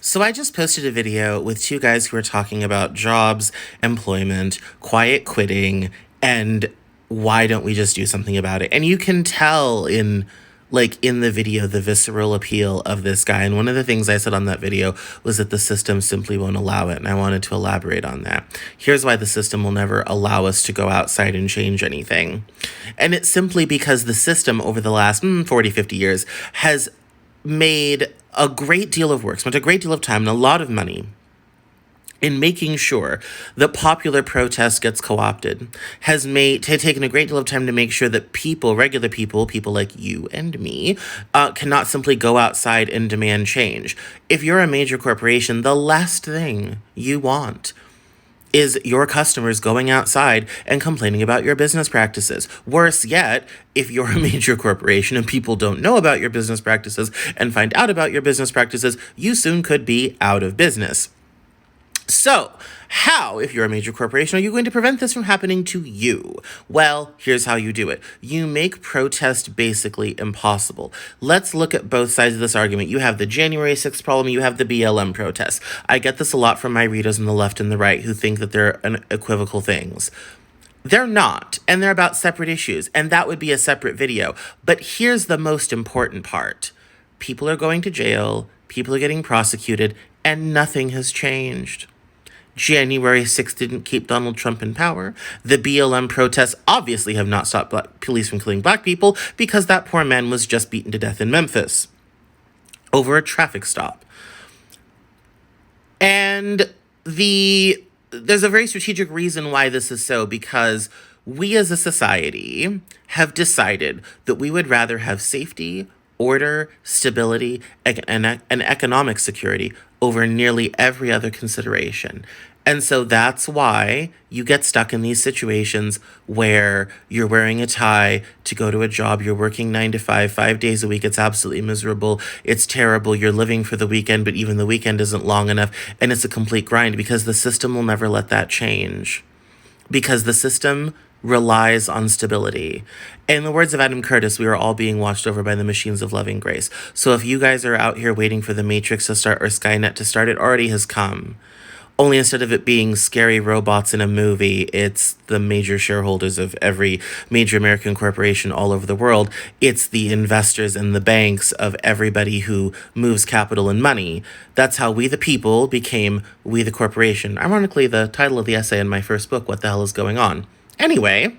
So I just posted a video with two guys who are talking about jobs, employment, quiet quitting, and why don't we just do something about it? And you can tell in the video the visceral appeal of this guy. And one of the things I said on that video was that the system simply won't allow it. And I wanted to elaborate on that. Here's why the system will never allow us to go outside and change anything. And it's simply because the system over the last 40, 50 years has made a great deal of work, spent a great deal of time and a lot of money in making sure that popular protest gets co-opted, has taken a great deal of time to make sure that people, regular people like you and me, cannot simply go outside and demand change. If you're a major corporation, the last thing you want is your customers going outside and complaining about your business practices. Worse yet, if you're a major corporation and people don't know about your business practices and find out about your business practices, you soon could be out of business. So, how, if you're a major corporation, are you going to prevent this from happening to you? Well, here's how you do it. You make protest basically impossible. Let's look at both sides of this argument. You have the January 6th problem, you have the BLM protests. I get this a lot from my readers on the left and the right who think that they're equivocal things. They're not, and they're about separate issues, and that would be a separate video. But here's the most important part. People are going to jail, people are getting prosecuted, and nothing has changed. January 6th didn't keep Donald Trump in power. The BLM protests obviously have not stopped police from killing black people because that poor man was just beaten to death in Memphis over a traffic stop. And there's a very strategic reason why this is so, because we as a society have decided that we would rather have safety, order, stability, and economic security over nearly every other consideration. And so that's why you get stuck in these situations where you're wearing a tie to go to a job, you're working 9 to 5, 5 days a week. It's absolutely miserable. It's terrible. You're living for the weekend, but even the weekend isn't long enough. And it's a complete grind because the system will never let that change. Because the system relies on stability. In the words of Adam Curtis, we are all being watched over by the machines of loving grace. So if you guys are out here waiting for the Matrix to start or Skynet to start, it already has come. Only instead of it being scary robots in a movie, it's the major shareholders of every major American corporation all over the world. It's the investors and the banks of everybody who moves capital and money. That's how we the people became we the corporation. Ironically, the title of the essay in my first book, What the Hell is Going On? Anyway,